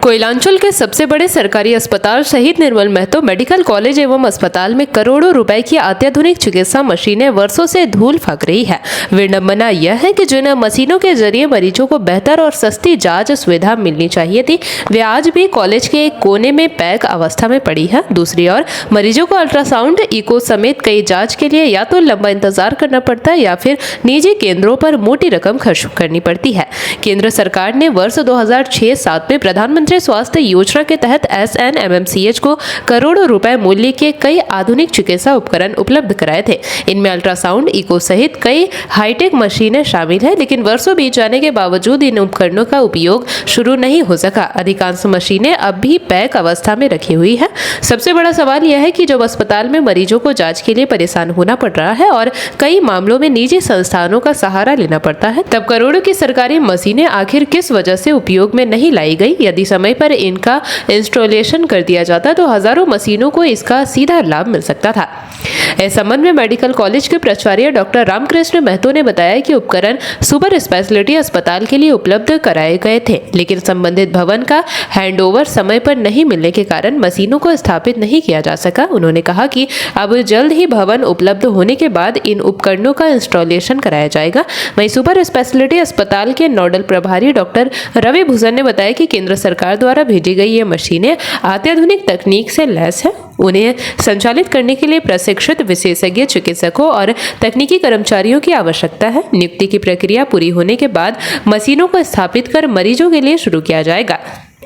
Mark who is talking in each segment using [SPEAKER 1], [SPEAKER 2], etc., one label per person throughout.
[SPEAKER 1] कोयलांचल के सबसे बड़े सरकारी अस्पताल शहीद निर्मल महतो मेडिकल कॉलेज एवं अस्पताल में करोड़ों रुपए की अत्याधुनिक चिकित्सा मशीनें वर्षों से धूल फेंक रही है। विडंबना यह है कि जिन मशीनों के जरिए मरीजों को बेहतर और सस्ती जांच सुविधा मिलनी चाहिए थी, वे आज भी कॉलेज के एक कोने में पैक अवस्था में पड़ी है। दूसरी ओर मरीजों को अल्ट्रासाउंड, इको समेत कई जाँच के लिए या तो लंबा इंतजार करना पड़ता है या फिर निजी केंद्रों पर मोटी रकम खर्च करनी पड़ती है। केंद्र सरकार ने वर्ष 2006-07 में प्रधानमंत्री स्वास्थ्य योजना के तहत SNMMCH को करोड़ों रुपए मूल्य के कई आधुनिक चिकित्सा उपकरण उपलब्ध कराए थे। इनमें अल्ट्रासाउंड, इको सहित कई हाईटेक मशीनें शामिल हैं, लेकिन वर्षों बीत जाने के बावजूद इन उपकरणों का उपयोग शुरू नहीं हो सका। अधिकांश मशीनें अब भी पैक अवस्था में रखी हुई है। सबसे बड़ा सवाल यह है कि जब अस्पताल में मरीजों को जांच के लिए परेशान होना पड़ रहा है और कई मामलों में निजी संस्थानों का सहारा लेना पड़ता है, तब करोड़ों की सरकारी मशीनें आखिर किस वजह से उपयोग में नहीं लाई गई। यदि समय पर इनका इंस्टॉलेशन कर दिया जाता तो हजारों मशीनों को इसका सीधा लाभ मिल सकता था। इस संबंध में मेडिकल कॉलेज के प्राचार्य डॉक्टर रामकृष्ण महतो ने बताया कि उपकरण सुपर स्पेशलिटी अस्पताल के लिए उपलब्ध कराए गए थे, लेकिन संबंधित भवन का हैंडओवर समय पर नहीं मिलने के कारण मशीनों को स्थापित नहीं किया जा सका। उन्होंने कहा कि अब जल्द ही भवन उपलब्ध होने के बाद इन उपकरणों का इंस्टॉलेशन कराया जाएगा। वहीं सुपर स्पेशलिटी अस्पताल के नोडल प्रभारी डॉक्टर रवि भूषण ने बताया कि केंद्र सरकार द्वारा भेजी गई ये मशीनें अत्याधुनिक तकनीक से लैस है। उन्हें संचालित करने के लिए प्रशिक्षित विशेषज्ञ चिकित्सकों और तकनीकी कर्मचारियों की आवश्यकता है। नियुक्ति की प्रक्रिया पूरी होने के बाद मशीनों को स्थापित कर मरीजों के लिए शुरू किया जाएगा।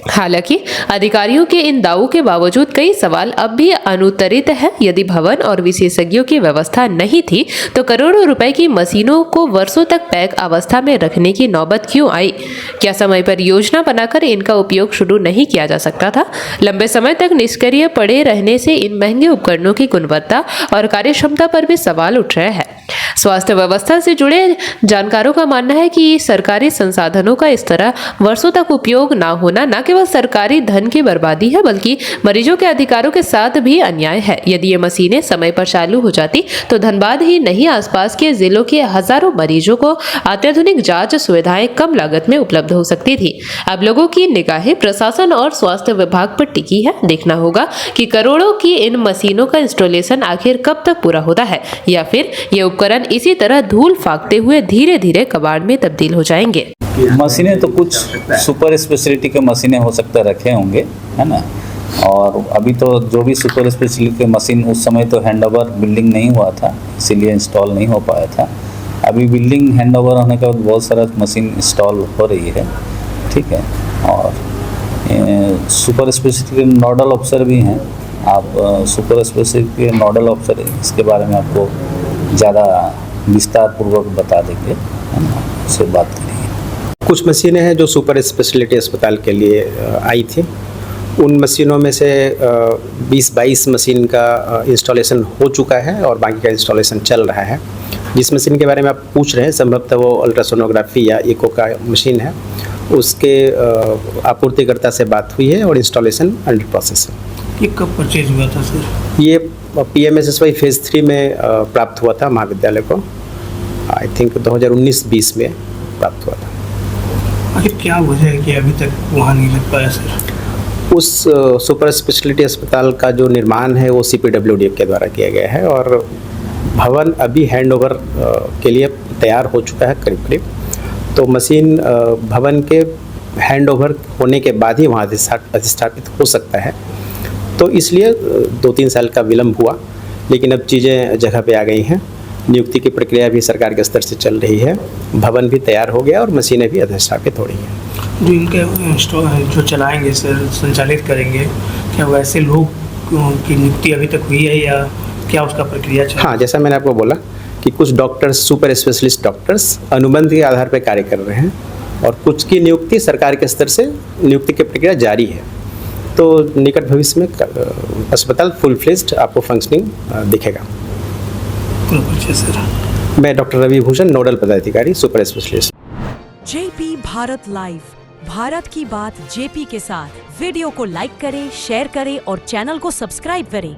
[SPEAKER 1] हालांकि अधिकारियों के इन दावों के बावजूद कई सवाल अब भी अनुत्तरित है। यदि भवन और विशेषज्ञों की व्यवस्था नहीं थी तो करोड़ों रुपए की मशीनों को वर्षों तक पैक अवस्था में रखने की नौबत क्यों आई? क्या समय पर योजना बनाकर इनका उपयोग शुरू नहीं किया जा सकता था? लंबे समय तक निष्क्रिय पड़े रहने से इन महंगे उपकरणों की गुणवत्ता और कार्यक्षमता पर भी सवाल उठ रहे हैं। स्वास्थ्य व्यवस्था से जुड़े जानकारों का मानना है कि सरकारी संसाधनों का इस तरह वर्षों तक उपयोग न होना न केवल सरकारी धन की बर्बादी है, बल्कि मरीजों के अधिकारों के साथ भी अन्याय है। यदि ये मशीनें समय पर चालू हो जाती तो धनबाद ही नहीं, आसपास के जिलों के हजारों मरीजों को अत्याधुनिक जांच सुविधाएं कम लागत में उपलब्ध हो सकती थी। अब लोगों की निगाहें प्रशासन और स्वास्थ्य विभाग पर टिकी है। देखना होगा कि करोड़ों की इन मशीनों का इंस्टॉलेशन आखिर कब तक पूरा होता है, या फिर ये उपकरण इसी तरह धूल फाकते हुए धीरे धीरे कबाड़ में तब्दील हो जाएंगे।
[SPEAKER 2] मशीनें तो कुछ सुपर स्पेशलिटी के मशीनें हो सकता है रखे होंगे, है ना। और अभी तो जो भी सुपर स्पेशलिटी के मशीन, उस समय तो हैंडओवर बिल्डिंग नहीं हुआ था, इसीलिए इंस्टॉल नहीं हो पाया था। अभी बिल्डिंग हैंडओवर होने के बाद बहुत सारा मशीन इंस्टॉल हो रही है, ठीक है। और सुपर स्पेशलिटी के नोडल ऑफिसर भी हैं। आप सुपर स्पेशलिटी के नोडल ऑफिसर, इसके बारे में आपको ज़्यादा विस्तार पूर्वक बता देंगे, है ना, उससे बात करेंगे।
[SPEAKER 3] कुछ मशीनें हैं जो सुपर स्पेशलिटी अस्पताल के लिए आई थी। उन मशीनों में से 20-22 मशीन का इंस्टॉलेशन हो चुका है और बाकी का इंस्टॉलेशन चल रहा है। जिस मशीन के बारे में आप पूछ रहे हैं, संभवतः वो अल्ट्रासोनोग्राफी या इको का मशीन है। उसके आपूर्तिकर्ता से बात हुई है और इंस्टॉलेशन अंडर प्रोसेस है।
[SPEAKER 4] ये कब परचेज हुआ था सर?
[SPEAKER 3] ये PMSSY फेज़ 3 में प्राप्त हुआ था महाविद्यालय को। आई थिंक 2019-20 में प्राप्त हुआ था।
[SPEAKER 4] आखिर क्या वजह है कि अभी तक वहाँ नहीं लग पाया सर?
[SPEAKER 3] उस सुपर स्पेशलिटी अस्पताल का जो निर्माण है वो CPWD के द्वारा किया गया है और भवन अभी हैंडओवर के लिए तैयार हो चुका है करीब करीब। तो मशीन भवन के हैंडओवर होने के बाद ही वहाँ अधिष्ठापित हो सकता है। तो इसलिए 2-3 साल का विलम्ब हुआ, लेकिन अब चीज़ें जगह पे आ गई हैं। नियुक्ति की प्रक्रिया भी सरकार के स्तर से चल रही है, भवन भी तैयार हो गया और मशीनें भी अधिष्ठापित हो रही हैं।
[SPEAKER 4] जो इनके जो चलाएंगे सर, संचालित करेंगे, क्या वैसे लोग की नियुक्ति अभी तक हुई है या क्या उसका प्रक्रिया चल?
[SPEAKER 3] हाँ, जैसा मैंने आपको बोला कि कुछ डॉक्टर्स, सुपर स्पेशलिस्ट डॉक्टर्स अनुबंध के आधार पर कार्य कर रहे हैं और कुछ की नियुक्ति सरकार के स्तर से नियुक्ति की प्रक्रिया जारी है। तो निकट भविष्य में अस्पताल फुल फ्लेज्ड आपको फंक्शनिंग दिखेगा। मैं डॉक्टर रवि भूषण, नोडल पदाधिकारी, super specialist.
[SPEAKER 5] JP Bharat live, Bharat की बात JP के साथ। वीडियो को लाइक करें, शेयर करें और चैनल को सब्सक्राइब करें।